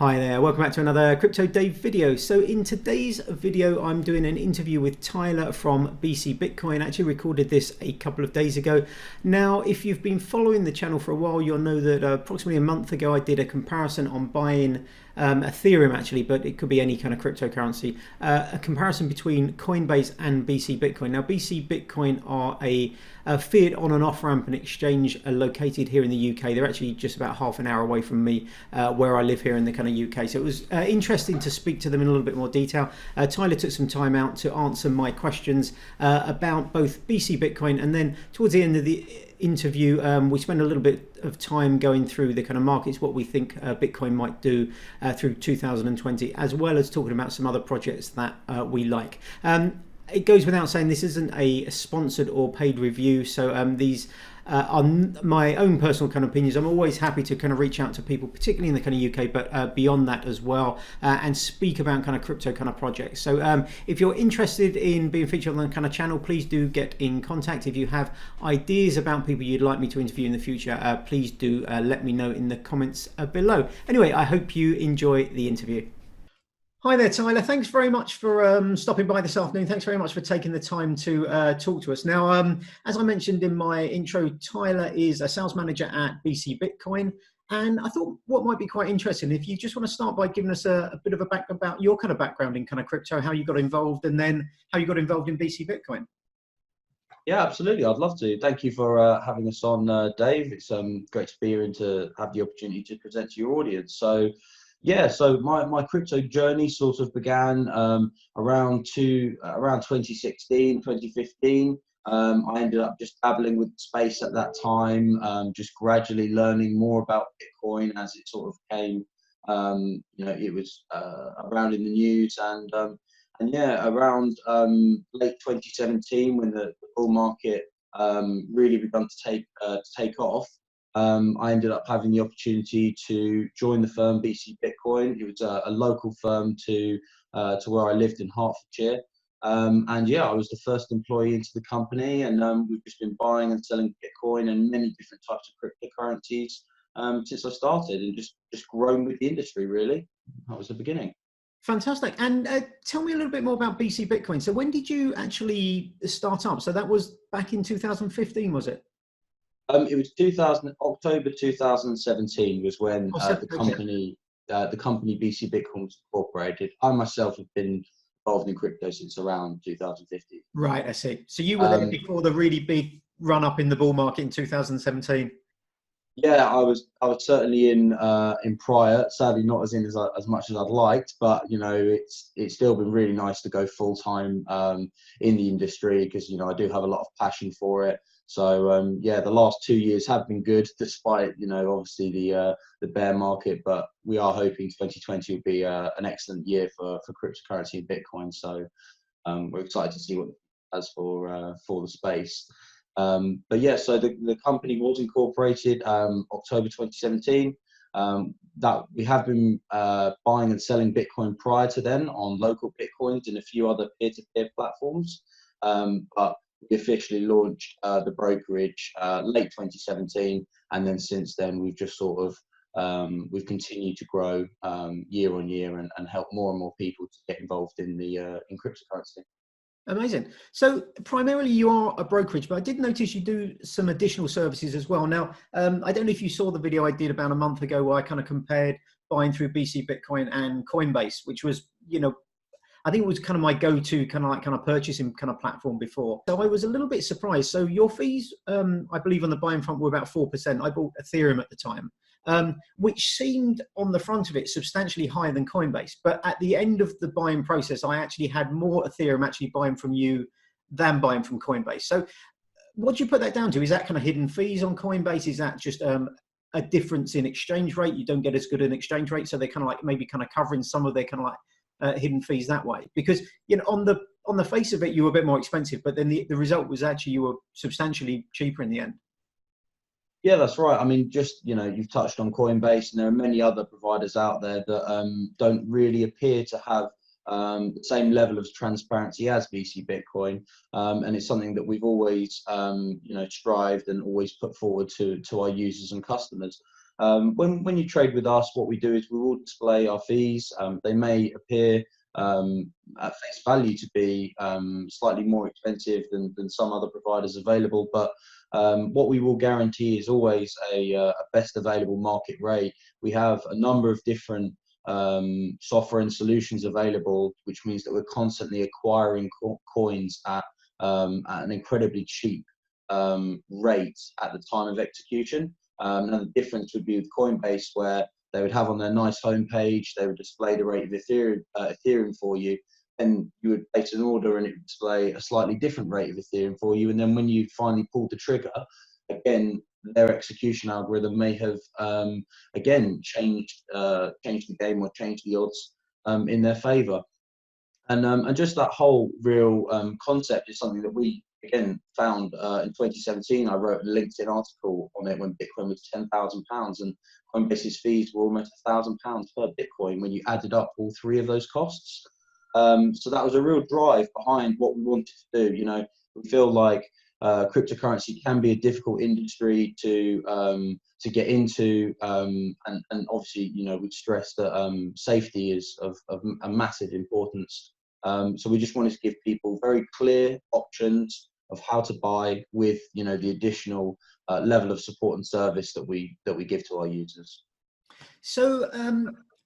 Hi there, welcome back to another Crypto Dave video. So in today's video, I'm doing an interview with Tyler from BC Bitcoin. I actually recorded this a couple of days ago. Now, if you've been following the channel for a while, you'll know that approximately a month ago, I did a comparison on buying Ethereum actually, but it could be any kind of cryptocurrency, a comparison between Coinbase and BC Bitcoin. Now, BC Bitcoin are a fiat on and off ramp and exchange located here in the UK. They're actually just about half an hour away from me, where I live here in the kind of UK. So it was interesting to speak to them in a little bit more detail. Tyler took some time out to answer my questions about both BC Bitcoin, and then towards the end of the interview, we spent a little bit of time going through the kind of markets, what we think Bitcoin might do through 2020, as well as talking about some other projects that we like. It goes without saying this isn't a sponsored or paid review, so these are my own personal kind of opinions. I'm always happy to kind of reach out to people, particularly in the kind of UK, but beyond that as well, and speak about kind of crypto kind of projects. So if you're interested in being featured on the kind of channel, please do get in contact. If you have ideas about people you'd like me to interview in the future, please do let me know in the comments below. Anyway, I hope you enjoy the interview. Hi there, Tyler. Thanks very much for stopping by this afternoon. Thanks very much for taking the time to talk to us. Now, as I mentioned in my intro, Tyler is a sales manager at BC Bitcoin. And I thought what might be quite interesting, if you just want to start by giving us a bit of a back about your kind of background in kind of crypto, how you got involved, and then how you got involved in BC Bitcoin. Yeah, absolutely. I'd love to. Thank you for having us on, Dave. It's great to be here and to have the opportunity to present to your audience. So, yeah, so my crypto journey sort of began around 2016, 2015. I ended up just dabbling with the space at that time, just gradually learning more about Bitcoin as it sort of came. It was around in the news, and yeah, around late 2017, when the bull market really begun to take off, I ended up having the opportunity to join the firm BC Bitcoin. It was a local firm to where I lived in Hertfordshire, and yeah, I was the first employee into the company, and we've just been buying and selling Bitcoin and many different types of cryptocurrencies since I started, and just grown with the industry. Really, that was the beginning. Fantastic. And tell me a little bit more about BC Bitcoin. So when did you actually start up? So that was back in 2015, was it? It was October 2017 was when Oh, so, the okay. company BC Bitcoin was incorporated. I myself have been involved in crypto since around 2015. Right, I see. So you were there before the really big run up in the bull market in 2017. Yeah, I was certainly in prior. Sadly, not as much as I'd liked, but it's still been really nice to go full time in the industry, because I do have a lot of passion for it. So yeah, the last 2 years have been good, despite obviously the bear market. But we are hoping 2020 will be an excellent year for cryptocurrency and Bitcoin. So we're excited to see what it has for the space. But yeah, so the company was incorporated October 2017. That we have been buying and selling Bitcoin prior to then on local Bitcoins and a few other peer-to-peer platforms. But we officially launched the brokerage late 2017, and then since then we've just sort of we've continued to grow year on year, and help more and more people to get involved in cryptocurrency. Amazing. So primarily you are a brokerage, but I did notice you do some additional services as well. Now, I don't know if you saw the video I did about a month ago where I kind of compared buying through BC Bitcoin and Coinbase, which was, I think it was kind of my go-to kind of purchasing kind of platform before. So I was a little bit surprised. So your fees, I believe on the buying front were about 4%. I bought Ethereum at the time, which seemed on the front of it substantially higher than Coinbase. But at the end of the buying process, I actually had more Ethereum actually buying from you than buying from Coinbase. So what do you put that down to? Is that kind of hidden fees on Coinbase? Is that just a difference in exchange rate? You don't get as good an exchange rate, so they're kind of like maybe kind of covering some of their kind of like hidden fees that way? Because on the face of it you were a bit more expensive, but then the result was actually you were substantially cheaper in the end. Yeah, that's right. I mean, just you've touched on Coinbase, and there are many other providers out there that don't really appear to have the same level of transparency as BC Bitcoin, and it's something that we've always strived and always put forward to our users and customers. When you trade with us, what we do is we will display our fees. They may appear at face value to be slightly more expensive than some other providers available, but what we will guarantee is always a best available market rate. We have a number of different software and solutions available, which means that we're constantly acquiring coins at an incredibly cheap rate at the time of execution. And the difference would be with Coinbase, where they would have on their nice homepage, they would display the rate of Ethereum for you, and you would place an order and it would display a slightly different rate of Ethereum for you. And then when you finally pulled the trigger, again, their execution algorithm may have again changed the game or changed the odds in their favor. And just that whole real concept is something that we again found in 2017. I wrote a LinkedIn article on it when Bitcoin was £10,000, and Coinbase's fees were almost £1,000 per Bitcoin when you added up all three of those costs. So that was a real drive behind what we wanted to do. You know, we feel like cryptocurrency can be a difficult industry to get into, and obviously, you know, we stress that safety is of a massive importance. So we just wanted to give people very clear options of how to buy with, you know, the additional level of support and service that we give to our users. So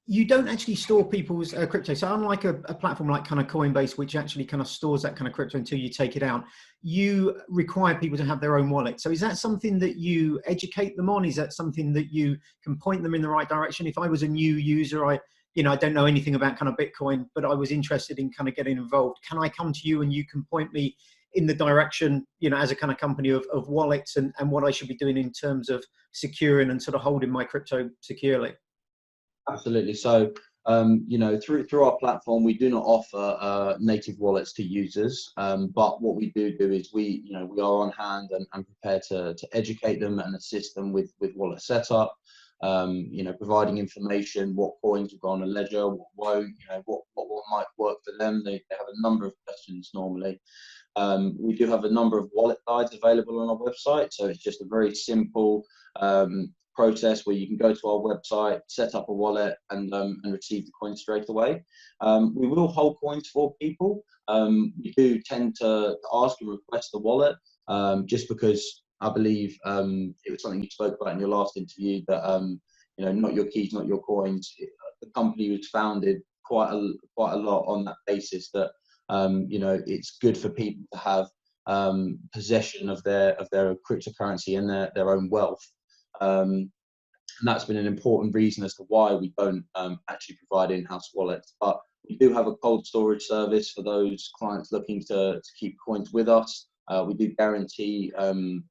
you don't actually store people's crypto. So unlike a platform like kind of Coinbase, which actually kind of stores that kind of crypto until you take it out, you require people to have their own wallet. So is that something that you educate them on? Is that something that you can point them in the right direction? If I was a new user, I don't know anything about kind of Bitcoin, but I was interested in kind of getting involved. Can I come to you and you can point me in the direction, you know, as a kind of company of wallets and what I should be doing in terms of securing and sort of holding my crypto securely? Absolutely. So, you know, through our platform, we do not offer native wallets to users. But what we do is we are on hand and prepared to educate them and assist them with wallet setup. You know, providing information, what coins will go on a ledger, what won't, you know, what might work for them. They have a number of questions normally. We do have a number of wallet guides available on our website, so it's just a very simple process where you can go to our website, set up a wallet, and receive the coins straight away. We will hold coins for people. We do tend to ask and request the wallet, just because I believe it was something you spoke about in your last interview, that you know, not your keys, not your coins. The company was founded quite a lot on that basis, that you know, it's good for people to have possession of their cryptocurrency and their own wealth. And that's been an important reason as to why we don't actually provide in-house wallets. But we do have a cold storage service for those clients looking to keep coins with us. We do guarantee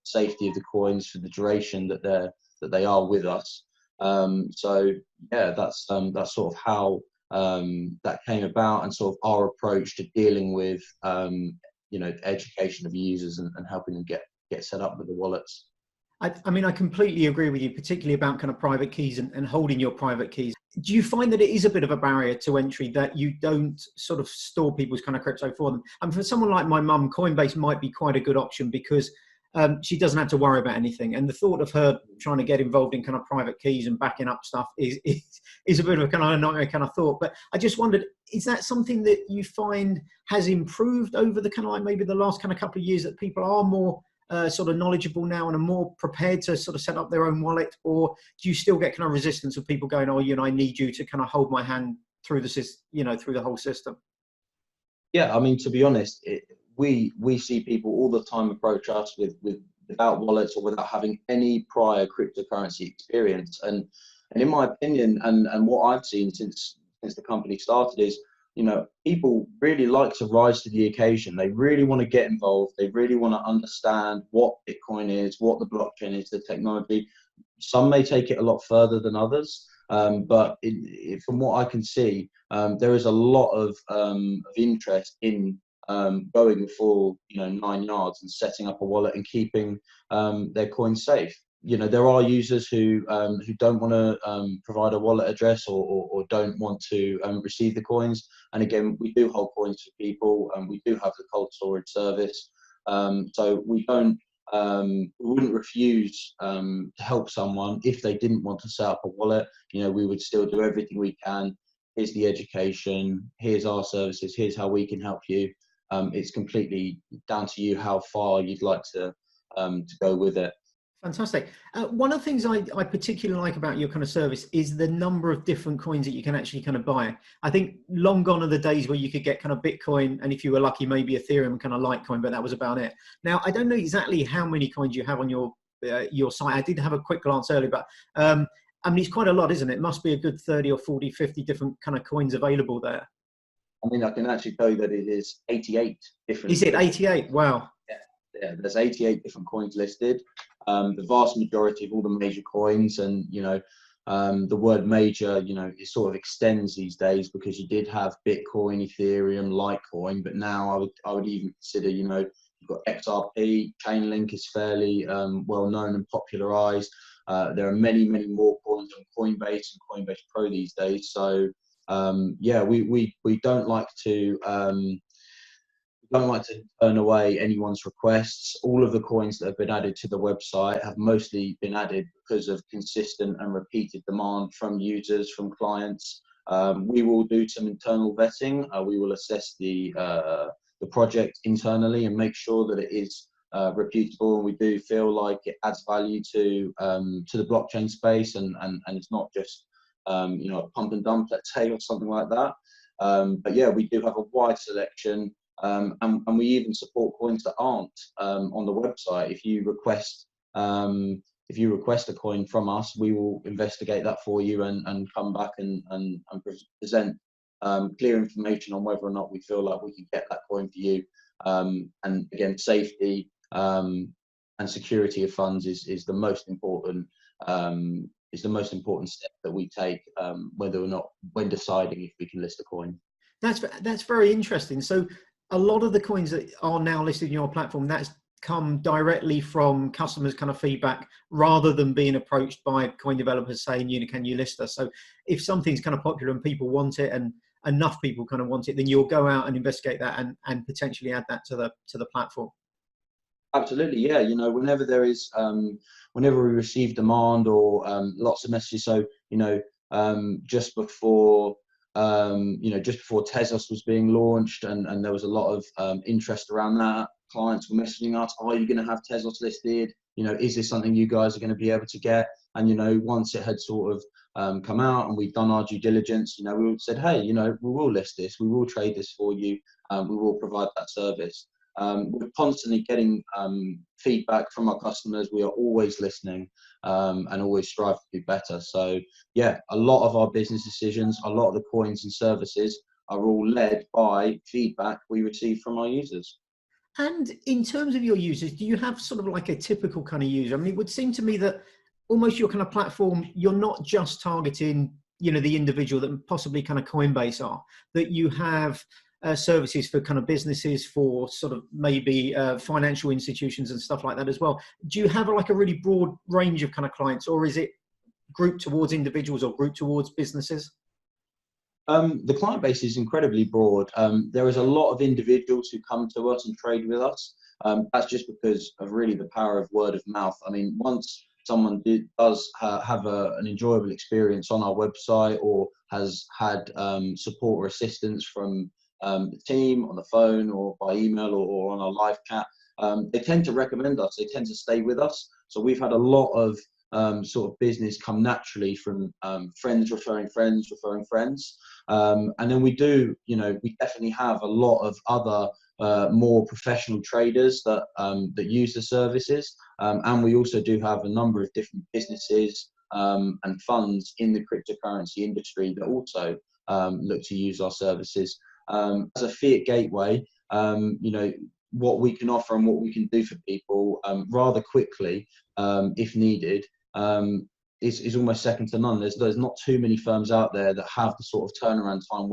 safety of the coins for the duration that they are with us. So yeah, that's sort of how that came about, and sort of our approach to dealing with you know, education of users and helping them get set up with the wallets. I mean, I completely agree with you, particularly about kind of private keys and holding your private keys. Do you find that it is a bit of a barrier to entry that you don't sort of store people's kind of crypto for them? And for someone like my mum, Coinbase might be quite a good option because she doesn't have to worry about anything. And the thought of her trying to get involved in kind of private keys and backing up stuff is a bit of a kind of nightmare kind of thought. But I just wondered, is that something that you find has improved over the kind of like maybe the last kind of couple of years, that people are more sort of knowledgeable now and are more prepared to sort of set up their own wallet? Or do you still get kind of resistance of people going, oh, you know, I need you to kind of hold my hand through the system, you know, through the whole system? Yeah, I mean, to be honest, we see people all the time approach us without wallets or without having any prior cryptocurrency experience. And in my opinion, and what I've seen since the company started is, you know, people really like to rise to the occasion. They really want to get involved. They really want to understand what Bitcoin is, what the blockchain is, the technology. Some may take it a lot further than others, but from what I can see, there is a lot of interest in going the full, you know, 9 yards and setting up a wallet and keeping their coins safe. You know, there are users who don't want to provide a wallet address or don't want to receive the coins. And again, we do hold coins for people, and we do have the cold storage service. So we don't we wouldn't refuse to help someone if they didn't want to set up a wallet. You know, we would still do everything we can. Here's the education, here's our services, here's how we can help you. It's completely down to you how far you'd like to go with it. Fantastic. One of the things I particularly like about your kind of service is the number of different coins that you can actually kind of buy. I think long gone are the days where you could get kind of Bitcoin, and if you were lucky, maybe Ethereum and kind of Litecoin, but that was about it. Now, I don't know exactly how many coins you have on your site. I did have a quick glance earlier, but I mean, it's quite a lot, isn't it? It must be a good 30 or 40, 50 different kind of coins available there. I mean, I can actually tell you that it is 88 different. Is it 88? Wow. Yeah, there's 88 different coins listed. The vast majority of all the major coins, and the word major, it sort of extends these days, because you did have Bitcoin, Ethereum, Litecoin, but now I would even consider, you've got XRP, Chainlink is fairly well known and popularized. There are many more coins on Coinbase and Coinbase Pro these days. So yeah, we don't like to turn away anyone's requests. All of the coins that have been added to the website have mostly been added because of consistent and repeated demand from users, from clients. We will do some internal vetting. We will assess the project internally and make sure that it is reputable, and we do feel like it adds value to the blockchain space, and it's not just a pump and dump, let's say, or something like that. But yeah, we do have a wide selection. And we even support coins that aren't on the website. If you request a coin from us, we will investigate that for you and come back and present clear information on whether or not we feel like we can get that coin for you. And again, safety and security of funds is the most important step that we take, whether or not, when deciding if we can list a coin. That's very interesting. So a lot of the coins that are now listed in your platform, that's come directly from customers' kind of feedback, rather than being approached by coin developers saying, can you list us? So if something's kind of popular and people want it, and enough people kind of want it, then you'll go out and investigate that and potentially add that to the platform. Absolutely, yeah. Whenever there is, whenever we receive demand or lots of messages. So just before Tezos was being launched, and there was a lot of interest around that. Clients were messaging us, are you going to have Tezos listed? Is this something you guys are going to be able to get? And once it had sort of come out and we've done our due diligence, we said, hey, we will list this, we will trade this for you, we will provide that service. We're constantly getting feedback from our customers. We are always listening and always strive to do better. So yeah, a lot of our business decisions, a lot of the coins and services are all led by feedback we receive from our users. And in terms of your users, do you have sort of like a typical kind of user? I mean, it would seem to me that almost your kind of platform, you're not just targeting, the individual that possibly kind of Coinbase are, that you have services for kind of businesses, for sort of maybe financial institutions and stuff like that as well. Do you have like a really broad range of kind of clients, or is it grouped towards individuals or grouped towards businesses? The client base is incredibly broad. There is a lot of individuals who come to us and trade with us. That's just because of really the power of word of mouth. I mean, once someone does have an enjoyable experience on our website, or has had support or assistance from the team on the phone or by email or on our live chat, they tend to recommend us. They tend to stay with us. So we've had a lot of sort of business come naturally from friends referring friends referring friends. And then we definitely have a lot of other more professional traders that use the services. And we also do have a number of different businesses and funds in the cryptocurrency industry that also look to use our services. As a fiat gateway, what we can offer and what we can do for people rather quickly, if needed, is almost second to none. There's not too many firms out there that have the sort of turnaround time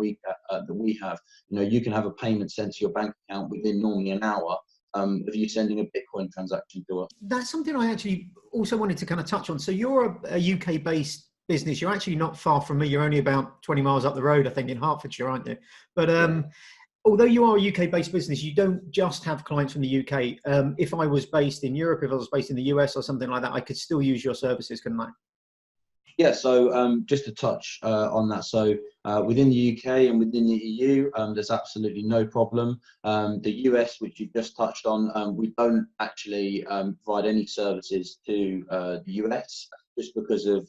that we have. You can have a payment sent to your bank account within normally an hour of you sending a Bitcoin transaction to us. That's something I actually also wanted to kind of touch on. So you're a UK-based business. You're actually not far from me. You're only about 20 miles up the road, I think, in Hertfordshire, aren't you? But although you are a UK-based business, you don't just have clients from the UK. If I was based in Europe, if I was based in the US or something like that, I could still use your services, couldn't I? Yeah, so just to touch on that, so within the UK and within the EU, there's absolutely no problem. The US, which you've just touched on, we don't actually provide any services to the US just because of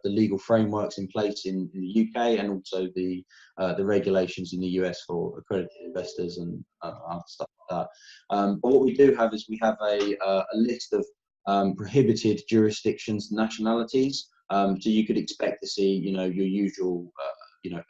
the legal frameworks in place in the UK and also the regulations in the US for accredited investors and other stuff like that. But what we do have is we have a list of prohibited jurisdictions, nationalities. So you could expect to see, your usual,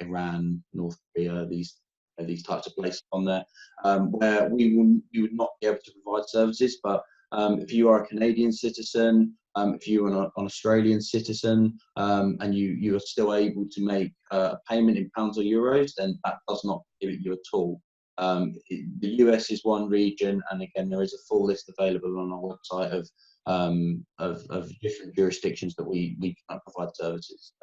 Iran, North Korea, these types of places on there, where you would not be able to provide services. But if you are a Canadian citizen, if you are an Australian citizen, and you are still able to make a payment in pounds or euros, then that does not prohibit you at all. The US is one region, and again, there is a full list available on our website of different jurisdictions that we can provide services.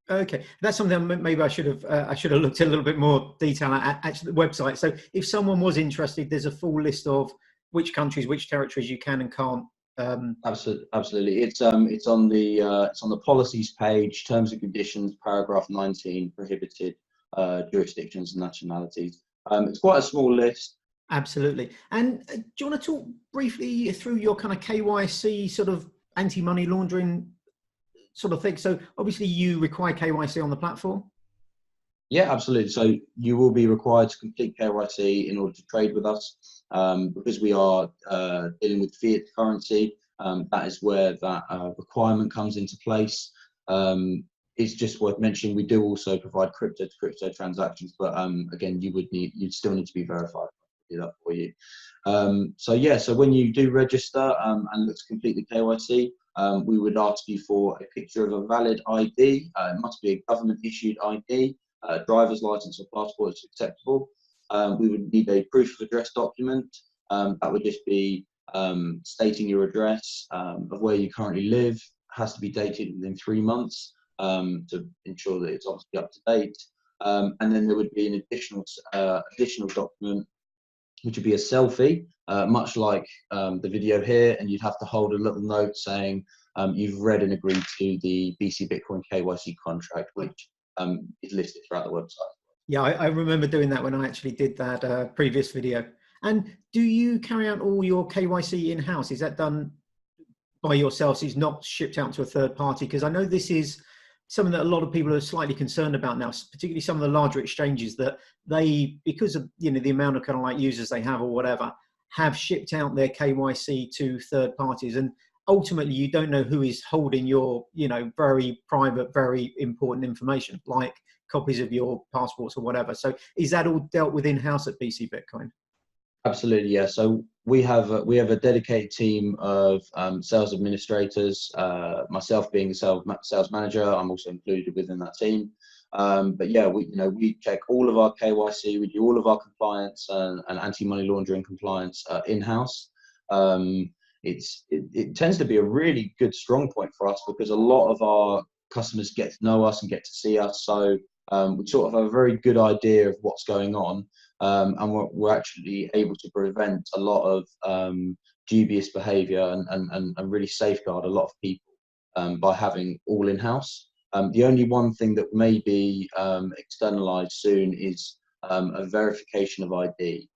Okay, that's something maybe I should have looked at a little bit more detail at actually the website. So if someone was interested, there's a full list of which countries, which territories you can and can't. Absolutely. It's on the policies page, terms and conditions, paragraph 19, prohibited jurisdictions and nationalities. It's quite a small list. Absolutely. And do you want to talk briefly through your kind of KYC sort of anti-money laundering sort of thing? So obviously you require KYC on the platform. Yeah, absolutely. So you will be required to complete KYC in order to trade with us, because we are dealing with fiat currency. That is where that requirement comes into place. It's just worth mentioning we do also provide crypto to crypto transactions, but again, you'd still need to be verified. Do that for you. So when you do register and look to complete the KYC, we would ask you for a picture of a valid ID. It must be a government issued ID. Driver's license or passport is acceptable. We would need a proof of address document. That would just be stating your address of where you currently live. It has to be dated within 3 months to ensure that it's obviously up to date. And then there would be an additional document, which would be a selfie, much like the video here, and you'd have to hold a little note saying you've read and agreed to the BC Bitcoin KYC contract, which is listed throughout the website. Yeah, I remember doing that when I actually did that previous video. And do you carry out all your KYC in-house? Is that done by yourselves? Is not shipped out to a third party? Because I know this is something that a lot of people are slightly concerned about now, particularly some of the larger exchanges, that they, because of the amount of kind of like users they have or whatever, have shipped out their KYC to third parties, and ultimately you don't know who is holding your very private, very important information, like copies of your passports or whatever. So is that all dealt with in-house at BC Bitcoin? Absolutely, yeah. So we have a dedicated team of sales administrators. Myself being a sales manager, I'm also included within that team. But yeah, we check all of our KYC, we do all of our compliance and anti-money laundering compliance in-house. It tends to be a really good strong point for us because a lot of our customers get to know us and get to see us. So we sort of have a very good idea of what's going on. And we're actually able to prevent a lot of dubious behaviour and really safeguard a lot of people by having all in-house. The only one thing that may be externalised soon is a verification of ID.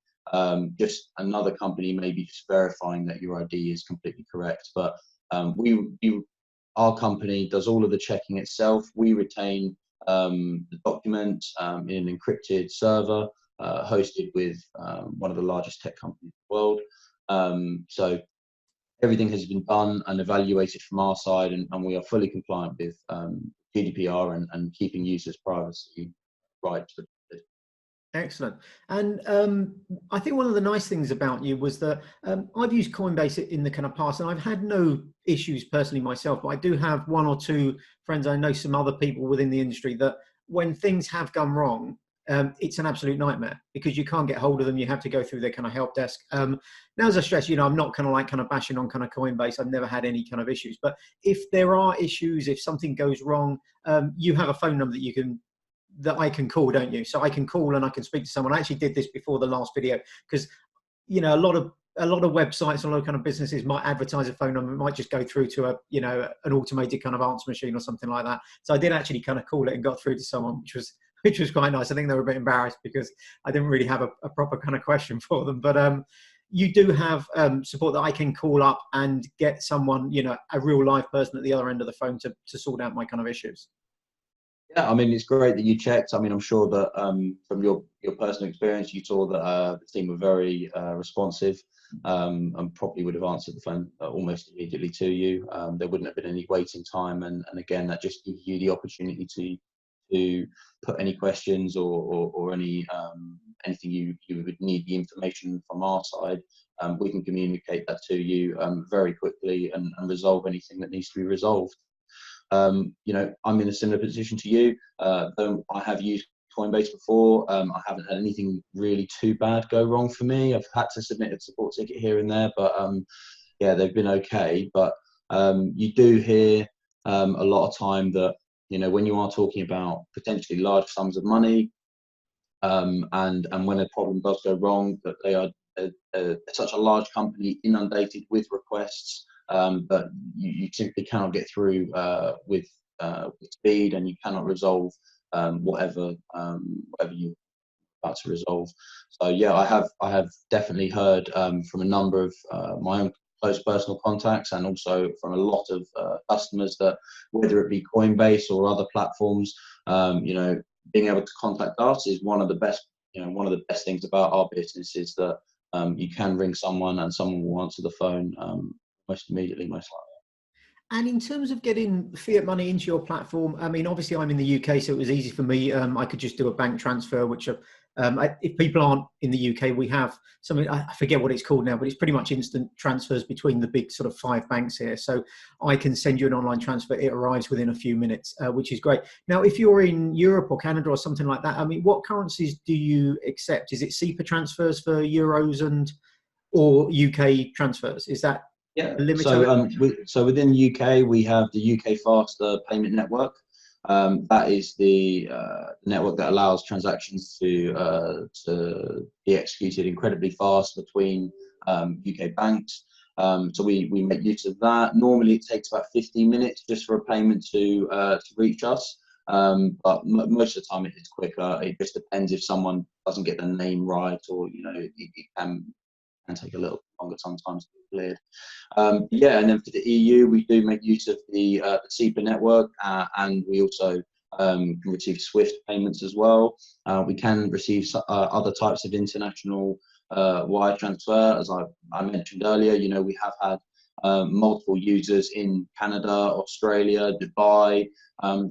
Just another company maybe just verifying that your ID is completely correct. But our company does all of the checking itself. We retain the document in an encrypted server. Hosted with one of the largest tech companies in the world. So everything has been done and evaluated from our side, and we are fully compliant with GDPR and keeping users' privacy rights. Excellent. And I think one of the nice things about you was that I've used Coinbase in the kind of past, and I've had no issues personally myself, but I do have one or two friends, I know some other people within the industry, that when things have gone wrong, it's an absolute nightmare because you can't get hold of them. You have to go through their kind of help desk. Now, as I stress, I'm not kind of bashing on kind of Coinbase. I've never had any kind of issues. But if there are issues, if something goes wrong, you have a phone number that you can that I can call, don't you? So I can call and I can speak to someone. I actually did this before the last video because, you know, a lot of websites, a lot of kind of businesses might advertise a phone number. It might just go through to a, you know, an automated kind of answer machine or something like that. So I did actually kind of call it and got through to someone, which was quite nice. I think they were a bit embarrassed because I didn't really have a proper kind of question for them. But you do have support that I can call up and get someone, you know, a real live person at the other end of the phone to sort out my kind of issues. Yeah, I mean, it's great that you checked. I mean, I'm sure that from your personal experience, you saw that the team were very responsive, and probably would have answered the phone almost immediately to you. There wouldn't have been any waiting time, and again, that just gives you the opportunity to put any questions or any anything you would need the information from our side. We can communicate that to you very quickly and resolve anything that needs to be resolved. You know, I'm in a similar position to you. Though I have used Coinbase before, I haven't had anything really too bad go wrong for me. I've had to submit a support ticket here and there, but yeah, they've been okay. But you do hear a lot of time that, you know, when you are talking about potentially large sums of money, and when a problem does go wrong, that they are such a large company inundated with requests, that you simply cannot get through with speed, and you cannot resolve whatever you're about to resolve. So yeah, I have definitely heard from a number of my own close personal contacts, and also from a lot of customers, that whether it be Coinbase or other platforms, you know, being able to contact us is one of the best, you know, one of the best things about our business is that you can ring someone and someone will answer the phone most immediately, most likely. And in terms of getting fiat money into your platform, I mean, obviously I'm in the UK, so it was easy for me. I could just do a bank transfer, which if people aren't in the UK, we have something, I forget what it's called now, but it's pretty much instant transfers between the big sort of 5 banks here. So I can send you an online transfer. It arrives within a few minutes, which is great. Now, if you're in Europe or Canada or something like that, I mean, what currencies do you accept? Is it SEPA transfers for euros or UK transfers? Is that Yeah, a limit on so it? so within the UK, we have the UK Faster Payment Network. That is the network that allows transactions to be executed incredibly fast between UK banks. So we make use of that. Normally, it takes about 15 minutes just for a payment to reach us. But most of the time, it's quicker. It just depends if someone doesn't get the name right, or, you know, it can take a little longer sometimes to be cleared. Yeah, and then for the EU, we do make use of the SEPA network, and we also can receive SWIFT payments as well. We can receive other types of international wire transfer, as I mentioned earlier. You know, we have had multiple users in Canada, Australia, Dubai.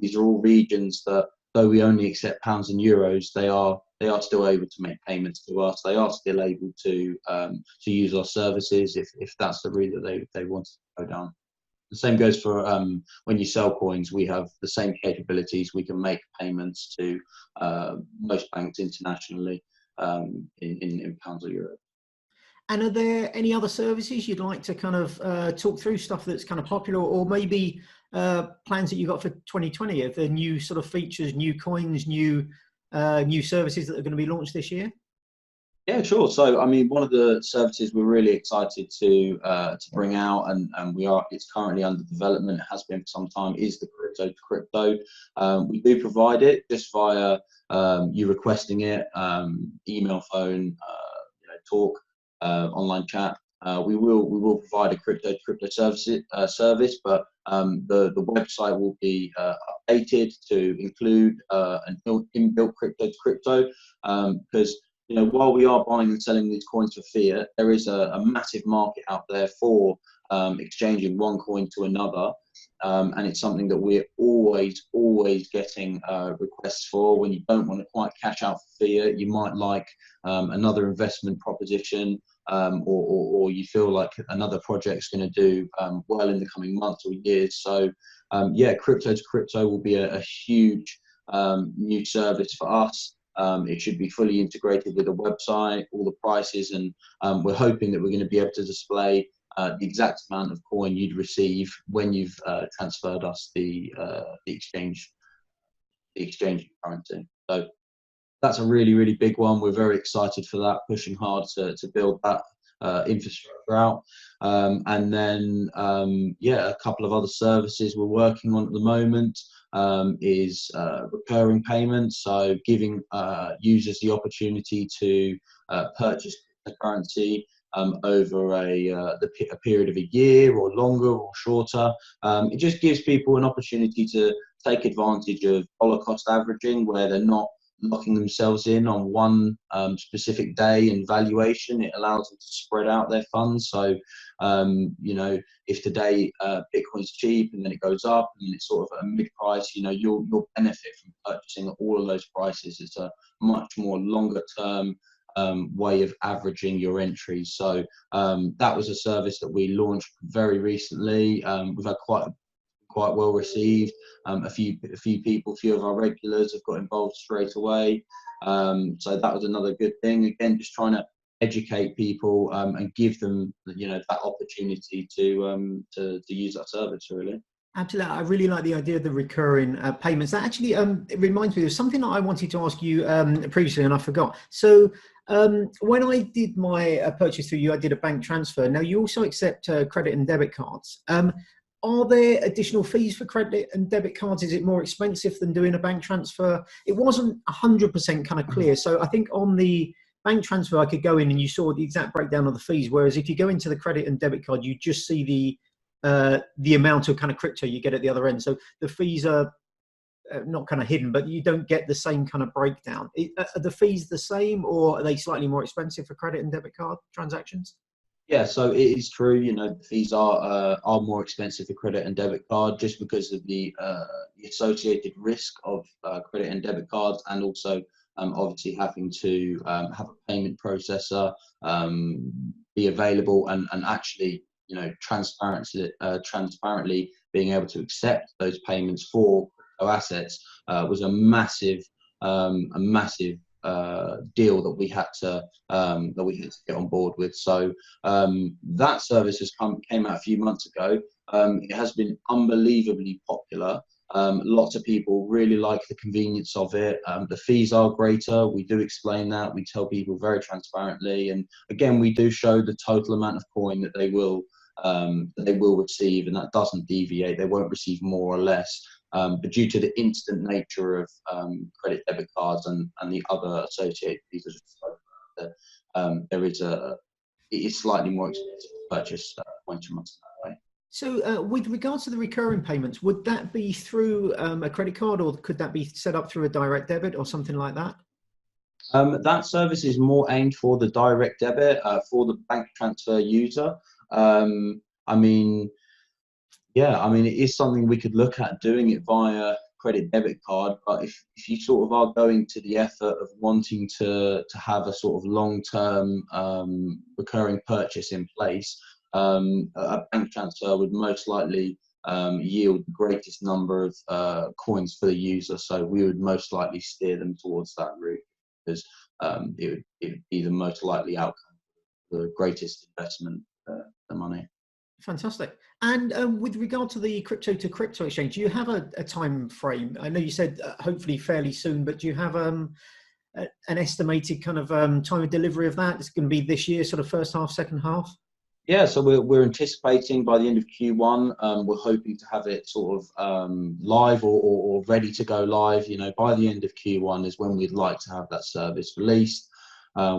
These are all regions that, though we only accept pounds and euros, they are still able to make payments to us. They are still able to use our services if that's the route that they want to go down. The same goes for when you sell coins. We have the same capabilities. We can make payments to most banks internationally in pounds or euros. And are there any other services you'd like to kind of talk through, stuff that's kind of popular, or maybe plans that you got for 2020? Are there new sort of features, new coins, new services that are going to be launched this year? Yeah, sure. So, I mean, one of the services we're really excited to bring out, and it's currently under development, it has been for some time, is the crypto to crypto. We do provide it just via you requesting it, email, phone, you know, talk, online chat. We will provide a crypto to crypto service, but the website will be updated to include an inbuilt crypto to crypto, because, you know, while we are buying and selling these coins for fiat, there is a massive market out there for exchanging one coin to another, and it's something that we're always getting requests for. When you don't want to quite cash out for fiat, you might like another investment proposition, or you feel like another project's going to do well in the coming months or years. So yeah, crypto to crypto will be a huge new service for us. It should be fully integrated with the website, all the prices, and we're hoping that we're going to be able to display the exact amount of coin you'd receive when you've transferred us the exchange currency. So that's a really, really big one. We're very excited for that, pushing hard to build that infrastructure out. And then, yeah, a couple of other services we're working on at the moment is recurring payments. So giving users the opportunity to purchase cryptocurrency over a period of a year or longer or shorter. It just gives people an opportunity to take advantage of dollar cost averaging, where they're not locking themselves in on one specific day and valuation. It allows them to spread out their funds. So, you know, if today Bitcoin's cheap and then it goes up and it's sort of a mid-price, you know, you'll benefit from purchasing at all of those prices. It's a much more longer term way of averaging your entries. So that was a service that we launched very recently. We've had quite well received. A few people, a few of our regulars have got involved straight away. So that was another good thing. Again, just trying to educate people and give them, you know, that opportunity to use that service, really. Absolutely. I really like the idea of the recurring payments. That actually it reminds me of something that I wanted to ask you previously and I forgot. So when I did my purchase through you, I did a bank transfer. Now, you also accept credit and debit cards. Are there additional fees for credit and debit cards? Is it more expensive than doing a bank transfer? It wasn't 100% kind of clear. So I think on the bank transfer, I could go in and you saw the exact breakdown of the fees. Whereas if you go into the credit and debit card, you just see the amount of kind of crypto you get at the other end. So the fees are not kind of hidden, but you don't get the same kind of breakdown. Are the fees the same, or are they slightly more expensive for credit and debit card transactions? Yeah, so it is true. You know, fees are more expensive for credit and debit card just because of the associated risk of credit and debit cards, and also obviously having to have a payment processor be available and actually, you know, transparently being able to accept those payments for crypto assets was a massive deal that we had to get on board with. So that service came out a few months ago. It has been unbelievably popular. Lots of people really like the convenience of it. The fees are greater. We do explain that. We tell people very transparently, and again, we do show the total amount of coin that they will receive, and that doesn't deviate. They won't receive more or less. But due to the instant nature of credit debit cards and the other associated fees, there is it is slightly more expensive to purchase points from us that way. So with regards to the recurring payments, would that be through a credit card, or could that be set up through a direct debit or something like that? That service is more aimed for the direct debit for the bank transfer user. I mean, yeah, I mean, it is something we could look at doing it via credit debit card, but if you sort of are going to the effort of wanting to have a sort of long-term recurring purchase in place, a bank transfer would most likely yield the greatest number of coins for the user. So we would most likely steer them towards that route because it would be the most likely outcome, the greatest investment, the money. Fantastic. And with regard to the crypto to crypto exchange, do you have a time frame? I know you said hopefully fairly soon, but do you have an estimated kind of time of delivery of that? It's going to be this year, sort of first half, second half? Yeah, so we're anticipating by the end of Q1, we're hoping to have it sort of live or ready to go live. You know, by the end of Q1 is when we'd like to have that service released.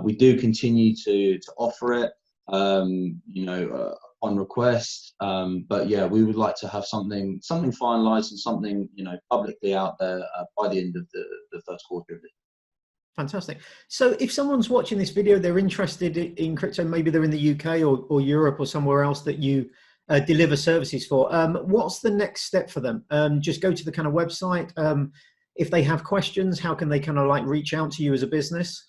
We do continue to offer it, you know, on request. But yeah, we would like to have something finalized and something, you know, publicly out there by the end of the first quarter of this. Fantastic. So if someone's watching this video, they're interested in crypto, maybe they're in the UK or Europe or somewhere else that you deliver services for, what's the next step for them? Just go to the kind of website. If they have questions, how can they kind of like reach out to you as a business?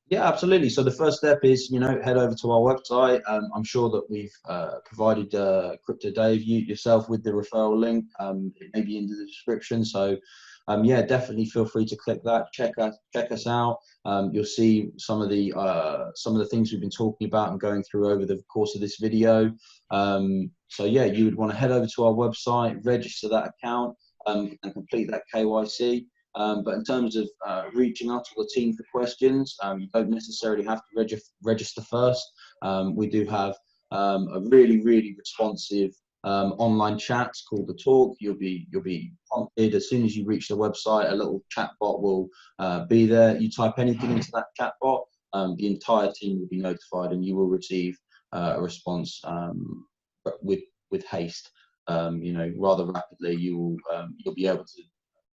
Yeah, absolutely. So the first step is, you know, head over to our website. I'm sure that we've provided Crypto Dave, you yourself, with the referral link. It may be in the description. So yeah, definitely feel free to click that. Check us out. You'll see some of the things we've been talking about and going through over the course of this video. So yeah, you would want to head over to our website, register that account, and complete that KYC. But in terms of reaching out to the team for questions, you don't necessarily have to register first. We do have a really responsive online chat called The Talk. You'll be prompted as soon as you reach the website. A little chat bot will be there. You type anything into that chat bot, the entire team will be notified, and you will receive a response with haste. Rather rapidly. You'll be able to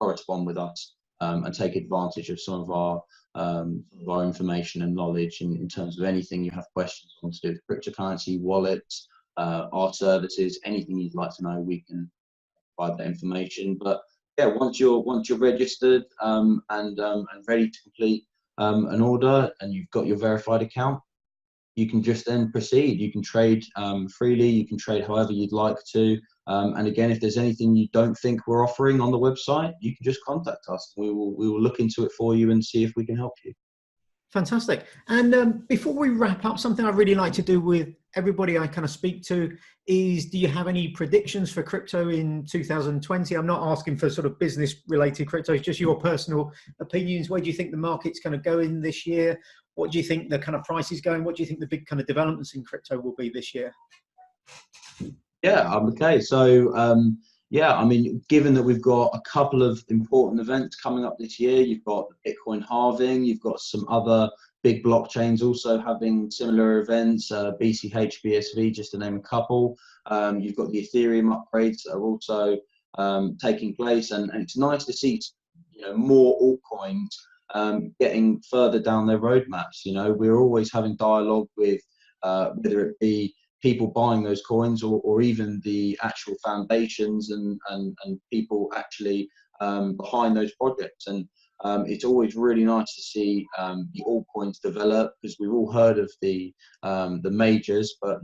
correspond with us and take advantage of some of our information and knowledge in terms of anything you have questions on to do with cryptocurrency, wallets, our services, anything you'd like to know, we can provide that information. But yeah, once you're registered and ready to complete an order and you've got your verified account, you can just then proceed. You can trade freely. You can trade however you'd like to. And again, if there's anything you don't think we're offering on the website, you can just contact us. We will look into it for you and see if we can help you. Fantastic. And before we wrap up, something I really like to do with everybody I kind of speak to is, do you have any predictions for crypto in 2020? I'm not asking for sort of business related crypto, it's just your personal opinions. Where do you think the market's going to go in this year? What do you think the kind of price is going? What do you think the big kind of developments in crypto will be this year? Yeah, okay. So, yeah, I mean, given that we've got a couple of important events coming up this year, you've got the Bitcoin halving, you've got some other big blockchains also having similar events, BCH, BSV, just to name a couple. You've got the Ethereum upgrades that are also taking place, and it's nice to see, more altcoins getting further down their roadmaps. We're always having dialogue with whether it be people buying those coins or even the actual foundations and people actually behind those projects. And it's always really nice to see the altcoins develop, because we've all heard of the majors, but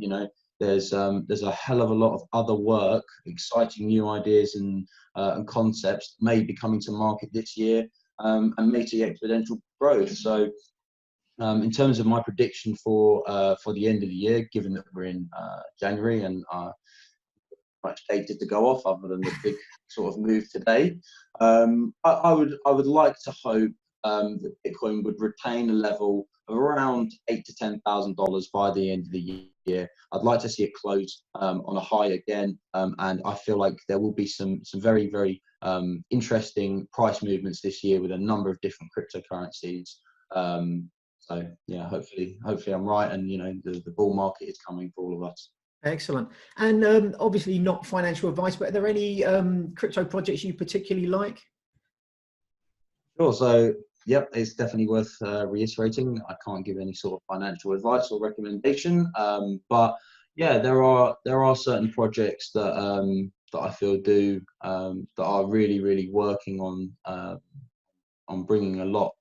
there's a hell of a lot of other work, exciting new ideas and concepts may be coming to market this year and may see exponential growth. So in terms of my prediction for the end of the year, given that we're in January and much data to go off other than the big sort of move today, I would like to hope that Bitcoin would retain a level of around $8,000 to $10,000 by the end of the year. I'd like to see it close on a high again, and I feel like there will be some very interesting price movements this year with a number of different cryptocurrencies. So yeah, hopefully I'm right, and the bull market is coming for all of us. Excellent. And obviously not financial advice, but are there any crypto projects you particularly like? Sure. So yep, it's definitely worth reiterating. I can't give any sort of financial advice or recommendation, but yeah, there are certain projects that I feel that are really working on bringing a lot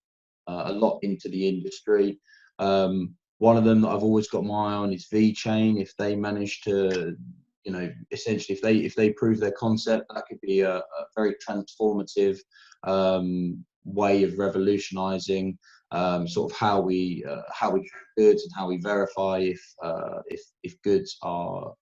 into the industry. One of them that I've always got my eye on is VeChain. If they manage to, essentially, if they prove their concept, that could be a very transformative way of revolutionizing sort of how we track goods and how we verify if goods are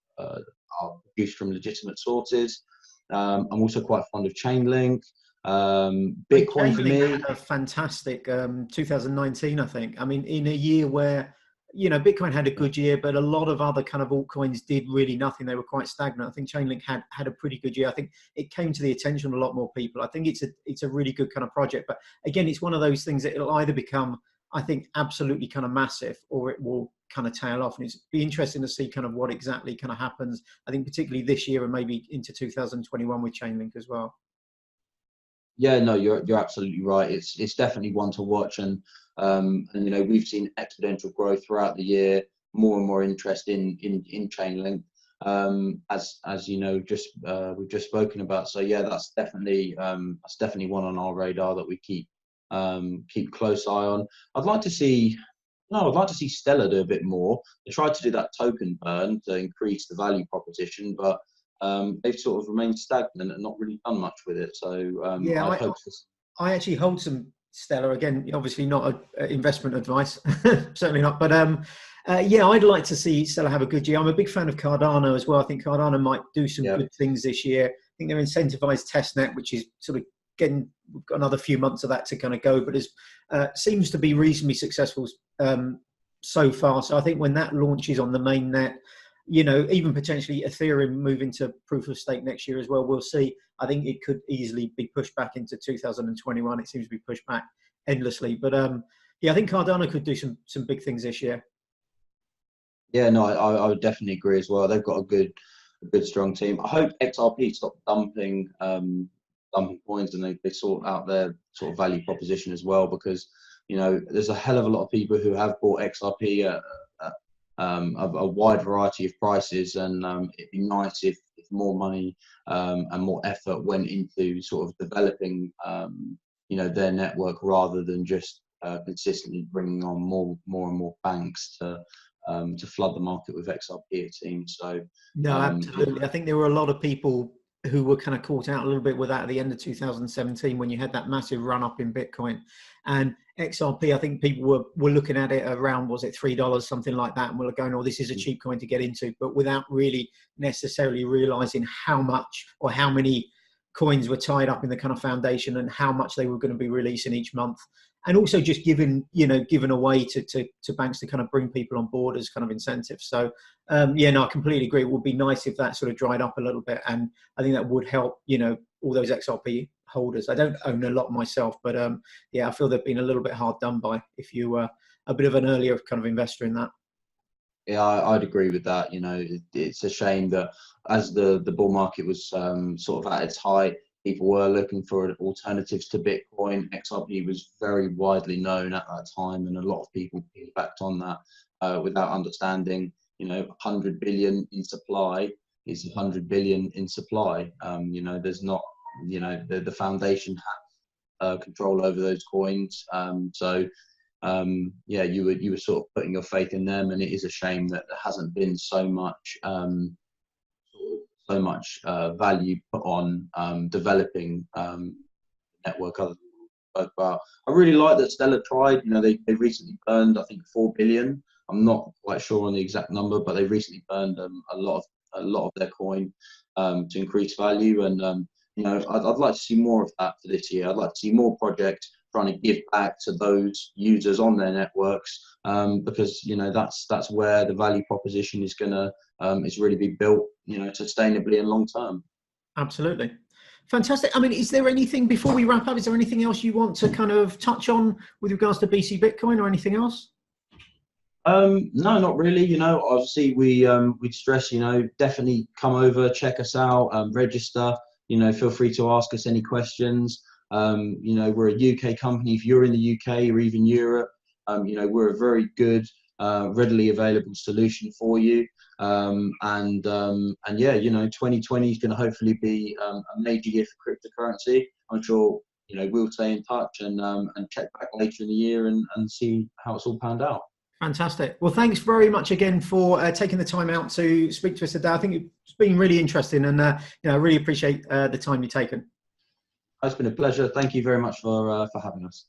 produced from legitimate sources. I'm also quite fond of Chainlink. Bitcoin for me had a fantastic 2019, I think. I mean, in a year where Bitcoin had a good year, but a lot of other kind of altcoins did really nothing. They were quite stagnant. I think Chainlink had a pretty good year. I think it came to the attention of a lot more people. I think it's a really good kind of project. But again, it's one of those things that it'll either become, I think, absolutely kind of massive, or it will kind of tail off. And it's be interesting to see kind of what exactly kind of happens. I think particularly this year and maybe into 2021 with Chainlink as well. Yeah, no, you're absolutely right. It's definitely one to watch, and we've seen exponential growth throughout the year, more and more interest in Chainlink, as we've just spoken about. So yeah, that's definitely one on our radar that we keep close eye on. I'd like to see Stellar do a bit more. They tried to do that token burn to increase the value proposition, but they've sort of remained stagnant and not really done much with it. So yeah, I actually hold some Stellar. Again, obviously not investment advice, certainly not. But yeah, I'd like to see Stellar have a good year. I'm a big fan of Cardano as well. I think Cardano might do some good things this year. I think they're incentivized testnet, which is sort of we've got another few months of that to kind of go, but it seems to be reasonably successful so far. So I think when that launches on the main net, even potentially Ethereum moving to proof of stake next year as well, we'll see. I think it could easily be pushed back into 2021. It seems to be pushed back endlessly. But I think Cardano could do some big things this year. Yeah, no, I would definitely agree as well. They've got a good strong team. I hope XRP stop dumping coins and they sort out their sort of value proposition as well, because there's a hell of a lot of people who have bought XRP at a wide variety of prices, and it'd be nice if more money and more effort went into sort of developing their network, rather than just consistently bringing on more and more banks to flood the market with XRP, it seems. So no, absolutely. I think there were a lot of people who were kind of caught out a little bit with that at the end of 2017 when you had that massive run up in Bitcoin. And XRP, I think people were looking at it around, was it $3, something like that, and we were going, oh, this is a cheap coin to get into, but without really necessarily realizing how much or how many coins were tied up in the kind of foundation and how much they were going to be releasing each month. And also just given away to banks to kind of bring people on board as kind of incentives. So I completely agree. It would be nice if that sort of dried up a little bit, and I think that would help all those XRP holders. I don't own a lot myself, but I feel they've been a little bit hard done by if you were a bit of an earlier kind of investor in that. Yeah, I'd agree with that. It's a shame that as the bull market was sort of at its height, people were looking for alternatives to Bitcoin. XRP was very widely known at that time, and a lot of people backed on that without understanding. 100 billion in supply is 100 billion in supply. There's not, the foundation has control over those coins. You were sort of putting your faith in them, and it is a shame that there hasn't been so much value put on developing network other than but I really like that Stellar tried. They recently burned, I think, 4 billion. I'm not quite sure on the exact number, but they recently burned a lot of their coin to increase value, and I'd like to see more of that for this year. I'd like to see more projects trying to give back to those users on their networks, because that's where the value proposition is gonna is really be built, sustainably and long term. Absolutely. Fantastic. I mean, is there anything, before we wrap up, is there anything else you want to kind of touch on with regards to BC Bitcoin or anything else? No, not really. Obviously we'd stress, definitely come over, check us out, register. Feel free to ask us any questions. We're a UK company. If you're in the UK or even Europe, we're a very good, readily available solution for you. 2020 is going to hopefully be a major year for cryptocurrency. I'm sure we'll stay in touch and check back later in the year and see how it's all panned out. Fantastic. Well, thanks very much again for taking the time out to speak to us today. I think it's been really interesting, and I really appreciate the time you've taken. It's been a pleasure. Thank you very much for having us.